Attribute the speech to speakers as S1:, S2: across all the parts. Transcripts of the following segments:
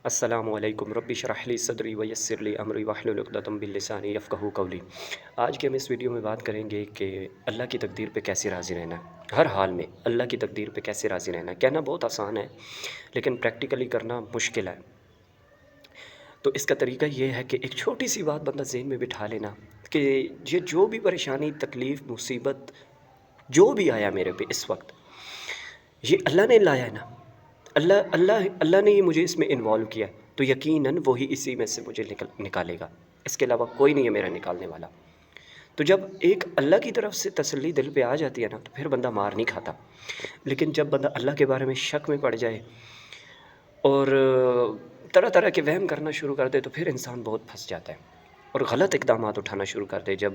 S1: السلام علیکم رب اشرح لی صدری ویسر لی امری واحلل عقدۃ من لسانی یفقہوا قولی۔ آج کے ہم اس ویڈیو میں بات کریں گے کہ اللہ کی تقدیر پہ کیسے راضی رہنا ہے۔ ہر حال میں اللہ کی تقدیر پہ کیسے راضی رہنا ہے، کہنا بہت آسان ہے لیکن پریکٹیکلی کرنا مشکل ہے۔ تو اس کا طریقہ یہ ہے کہ ایک چھوٹی سی بات بندہ ذہن میں بٹھا لینا کہ یہ جو بھی پریشانی، تکلیف، مصیبت جو بھی آیا میرے پہ اس وقت، یہ اللہ نے لایا ہے نا۔ اللہ نے ہی مجھے اس میں انوالو کیا، تو یقیناً وہی اسی میں سے مجھے نکالے گا، اس کے علاوہ کوئی نہیں ہے میرا نکالنے والا۔ تو جب ایک اللہ کی طرف سے تسلی دل پہ آ جاتی ہے نا، تو پھر بندہ مار نہیں کھاتا۔ لیکن جب بندہ اللہ کے بارے میں شک میں پڑ جائے اور طرح طرح کے وہم کرنا شروع کر دے، تو پھر انسان بہت پھنس جاتا ہے اور غلط اقدامات اٹھانا شروع کر دے۔ جب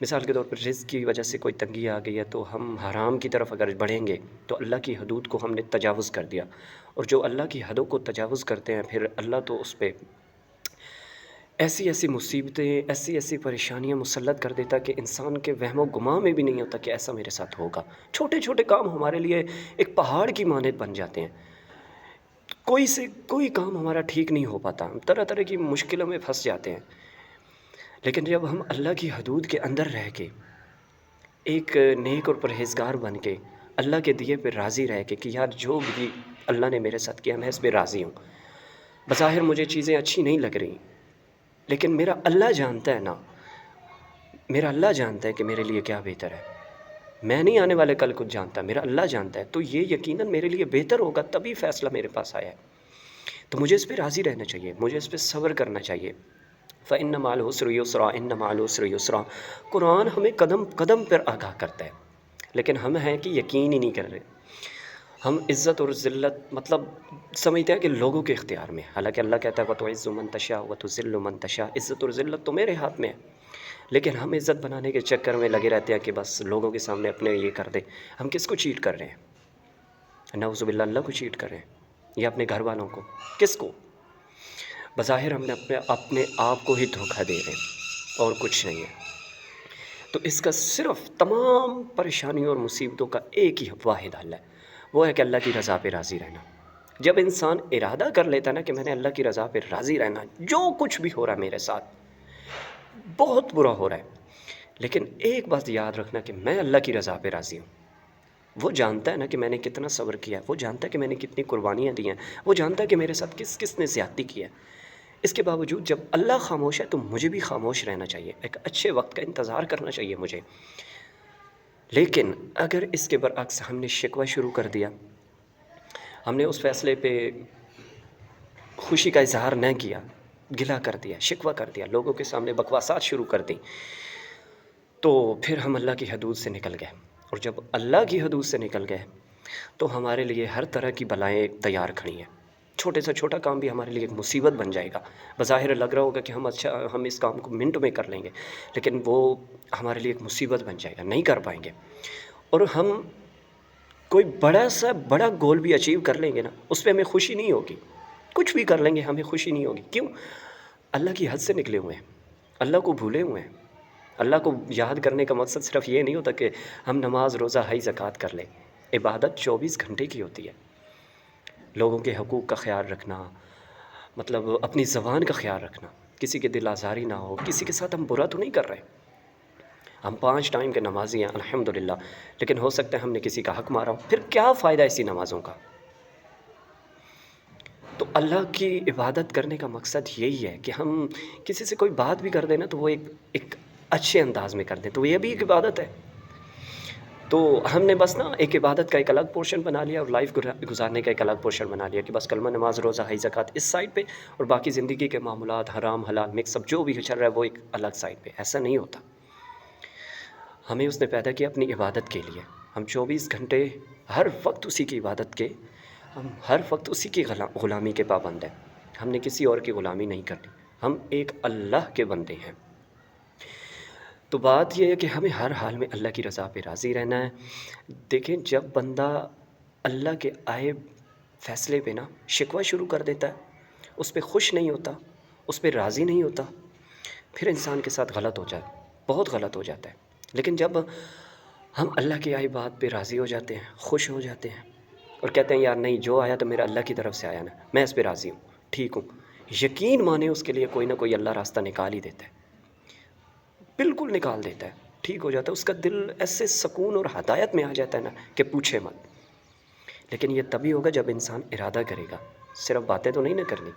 S1: مثال کے طور پر رزق کی وجہ سے کوئی تنگی آ گئی ہے، تو ہم حرام کی طرف اگر بڑھیں گے تو اللہ کی حدود کو ہم نے تجاوز کر دیا، اور جو اللہ کی حدوں کو تجاوز کرتے ہیں پھر اللہ تو اس پہ ایسی ایسی مصیبتیں، ایسی ایسی پریشانیاں مسلط کر دیتا کہ انسان کے وہم و گمان میں بھی نہیں ہوتا کہ ایسا میرے ساتھ ہوگا۔ چھوٹے چھوٹے کام ہمارے لیے ایک پہاڑ کی مانند بن جاتے ہیں، کوئی کام ہمارا ٹھیک نہیں ہو پاتا، ہم طرح طرح کی مشکلوں میں پھنس جاتے ہیں۔ لیکن جب ہم اللہ کی حدود کے اندر رہ کے ایک نیک اور پرہیزگار بن کے اللہ کے دیے پہ راضی رہ کے کہ یار جو بھی اللہ نے میرے ساتھ کیا میں اس پہ راضی ہوں، بظاہر مجھے چیزیں اچھی نہیں لگ رہی لیکن میرا اللہ جانتا ہے نا، میرا اللہ جانتا ہے کہ میرے لیے کیا بہتر ہے۔ میں نہیں آنے والے کل کچھ جانتا، میرا اللہ جانتا ہے، تو یہ یقیناً میرے لیے بہتر ہوگا، تبھی فیصلہ میرے پاس آیا ہے۔ تو مجھے اس پہ راضی رہنا چاہیے، مجھے اس پہ صبر کرنا چاہیے۔ فَإِنَّ مَعَ الْعُسْرِ يُسْرًا إِنَّ مَعَ الْعُسْرِ يُسْرًا۔ قرآن ہمیں قدم قدم پر آگاہ کرتا ہے، لیکن ہم ہیں کہ یقین ہی نہیں کر رہے۔ ہم عزت اور ذلت مطلب سمجھتے ہیں کہ لوگوں کے اختیار میں، حالانکہ اللہ کہتا ہے وَتُعِزُّ مَن تَشَاءُ وَتُذِلُّ مَن تَشَاءُ۔ عزت اور ذلت تو میرے ہاتھ میں ہے، لیکن ہم عزت بنانے کے چکر میں لگے رہتے ہیں کہ بس لوگوں کے سامنے اپنے یہ کر دیں۔ ہم کس کو چیٹ کر رہے ہیں؟ نعوذ باللہ، اللہ کو چیٹ کر رہے ہیں یا اپنے گھر والوں کو؟ کس کو؟ بظاہر ہم نے اپنے آپ کو ہی دھوکہ دے رہے ہیں اور کچھ نہیں ہے۔ تو اس کا صرف تمام پریشانیوں اور مصیبتوں کا ایک ہی واحد حل ہے، وہ ہے کہ اللہ کی رضا پہ راضی رہنا۔ جب انسان ارادہ کر لیتا نا کہ میں نے اللہ کی رضا پہ راضی رہنا، جو کچھ بھی ہو رہا ہے میرے ساتھ بہت برا ہو رہا ہے، لیکن ایک بات یاد رکھنا کہ میں اللہ کی رضا پہ راضی ہوں۔ وہ جانتا ہے نا کہ میں نے کتنا صبر کیا ہے، وہ جانتا ہے کہ میں نے کتنی قربانیاں دی ہیں، وہ جانتا ہے کہ میرے ساتھ کس کس نے زیادتی کی ہے۔ اس کے باوجود جب اللہ خاموش ہے تو مجھے بھی خاموش رہنا چاہیے، ایک اچھے وقت کا انتظار کرنا چاہیے مجھے۔ لیکن اگر اس کے برعکس ہم نے شکوہ شروع کر دیا، ہم نے اس فیصلے پہ خوشی کا اظہار نہ کیا، گلہ کر دیا، شکوہ کر دیا، لوگوں کے سامنے بکواسات شروع کر دیں، تو پھر ہم اللہ کی حدود سے نکل گئے۔ اور جب اللہ کی حدود سے نکل گئے تو ہمارے لیے ہر طرح کی بلائیں تیار کھڑی ہیں۔ چھوٹے سے چھوٹا کام بھی ہمارے لیے ایک مصیبت بن جائے گا۔ بظاہر لگ رہا ہوگا کہ ہم اس کام کو منٹ میں کر لیں گے، لیکن وہ ہمارے لیے ایک مصیبت بن جائے گا، نہیں کر پائیں گے۔ اور ہم کوئی بڑا گول بھی اچیو کر لیں گے نا، اس پہ ہمیں خوشی نہیں ہوگی۔ کچھ بھی کر لیں گے ہمیں خوشی نہیں ہوگی، کیوں؟ اللہ کی حد سے نکلے ہوئے ہیں، اللہ کو بھولے ہوئے ہیں۔ اللہ کو یاد کرنے کا مقصد صرف یہ نہیں ہوتا کہ ہم نماز، روزہ، حج، زکوٰۃ کر لیں۔ عبادت 24 گھنٹے کی ہوتی ہے۔ لوگوں کے حقوق کا خیال رکھنا، مطلب اپنی زبان کا خیال رکھنا، کسی کے دل آزاری نہ ہو، کسی کے ساتھ ہم برا تو نہیں کر رہے۔ ہم 5 ٹائم کے نمازی ہیں الحمدللہ، لیکن ہو سکتا ہے ہم نے کسی کا حق مارا ہو، پھر کیا فائدہ ایسی نمازوں کا؟ تو اللہ کی عبادت کرنے کا مقصد یہی ہے کہ ہم کسی سے کوئی بات بھی کر دیں نا تو وہ ایک اچھے انداز میں کر دیں، تو یہ بھی ایک عبادت ہے۔ تو ہم نے بس نا ایک عبادت کا ایک الگ پورشن بنا لیا اور لائف گزارنے کا ایک الگ پورشن بنا لیا کہ بس کلمہ، نماز، روزہ، حج، زکوٰۃ اس سائڈ پہ، اور باقی زندگی کے معاملات، حرام حلال مکس اپ جو بھی چل رہا ہے وہ ایک الگ سائڈ پہ۔ ایسا نہیں ہوتا۔ ہمیں اس نے پیدا کیا اپنی عبادت کے لیے۔ ہم 24 گھنٹے ہر وقت اسی کی عبادت کے، ہم ہر وقت اسی کی غلامی کے پابند ہیں۔ ہم نے کسی اور کی غلامی نہیں کرنی، ہم ایک اللہ کے بندے ہیں۔ تو بات یہ ہے کہ ہمیں ہر حال میں اللہ کی رضا پہ راضی رہنا ہے۔ دیکھیں جب بندہ اللہ کے آئے فیصلے پہ نا شکوہ شروع کر دیتا ہے، اس پہ خوش نہیں ہوتا، اس پہ راضی نہیں ہوتا، پھر انسان کے ساتھ غلط ہو جاتا ہے، بہت غلط ہو جاتا ہے۔ لیکن جب ہم اللہ کی آئی بات پہ راضی ہو جاتے ہیں، خوش ہو جاتے ہیں اور کہتے ہیں یار نہیں، جو آیا تو میرا اللہ کی طرف سے آیا نا، میں اس پہ راضی ہوں، ٹھیک ہوں، یقین مانے اس کے لیے کوئی نہ کوئی اللہ راستہ نکال ہی دیتا ہے، بالکل نکال دیتا ہے، ٹھیک ہو جاتا ہے، اس کا دل ایسے سکون اور ہدایت میں آ جاتا ہے نا کہ پوچھے مت۔ لیکن یہ تبھی ہوگا جب انسان ارادہ کرے گا، صرف باتیں تو نہیں نہ کرنی۔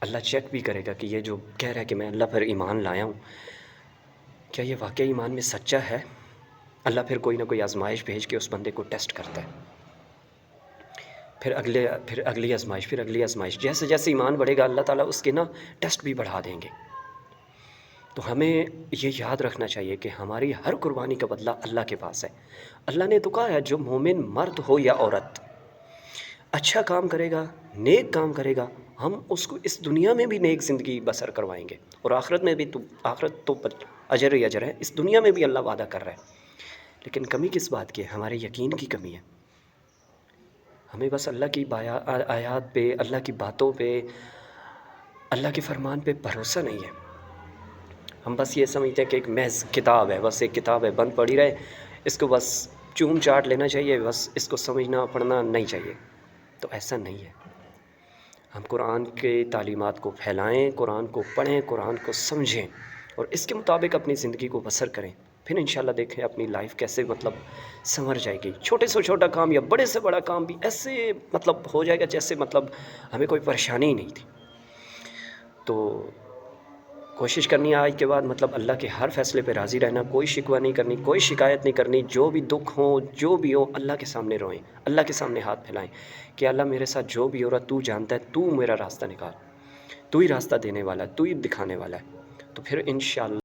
S1: اللہ چیک بھی کرے گا کہ یہ جو کہہ رہا ہے کہ میں اللہ پر ایمان لایا ہوں، کیا یہ واقعی ایمان میں سچا ہے؟ اللہ پھر کوئی نہ کوئی آزمائش بھیج کے اس بندے کو ٹیسٹ کرتا ہے، پھر اگلی آزمائش، پھر اگلی آزمائش، جیسے جیسے ایمان بڑھے گا اللہ تعالیٰ اس کے نا ٹیسٹ بھی بڑھا دیں گے۔ تو ہمیں یہ یاد رکھنا چاہیے کہ ہماری ہر قربانی کا بدلہ اللہ کے پاس ہے۔ اللہ نے تو کہا ہے جو مومن مرد ہو یا عورت اچھا کام کرے گا، نیک کام کرے گا، ہم اس کو اس دنیا میں بھی نیک زندگی بسر کروائیں گے، اور آخرت میں بھی، تو آخرت تو اجر ہی اجر ہے، اس دنیا میں بھی اللہ وعدہ کر رہا ہے۔ لیکن کمی کس بات کی ہے؟ ہمارے یقین کی کمی ہے۔ ہمیں بس اللہ کی آیات پہ، اللہ کی باتوں پہ، اللہ کے فرمان پہ بھروسہ نہیں ہے۔ ہم بس یہ سمجھتے ہیں کہ ایک محض کتاب ہے، بس ایک کتاب ہے، بند پڑھی رہے، اس کو بس چوم چاٹ لینا چاہیے، بس اس کو سمجھنا پڑھنا نہیں چاہیے۔ تو ایسا نہیں ہے۔ ہم قرآن کے تعلیمات کو پھیلائیں، قرآن کو پڑھیں، قرآن کو سمجھیں، اور اس کے مطابق اپنی زندگی کو بسر کریں، پھر انشاءاللہ دیکھیں اپنی لائف کیسے سنور جائے گی۔ چھوٹے سے چھوٹا کام یا بڑے سے بڑا کام بھی ایسے ہو جائے گا جیسے ہمیں کوئی پریشانی ہی نہیں تھی۔ تو کوشش کرنی ہے آج کے بعد اللہ کے ہر فیصلے پہ راضی رہنا، کوئی شکوہ نہیں کرنی، کوئی شکایت نہیں کرنی، جو بھی دکھ ہوں، جو بھی ہو، اللہ کے سامنے روئیں، اللہ کے سامنے ہاتھ پھیلائیں کہ اللہ میرے ساتھ جو بھی ہو رہا تو جانتا ہے، تو میرا راستہ نکال، تو ہی راستہ دینے والا ہے، تو ہی دکھانے والا ہے۔ تو پھر انشاءاللہ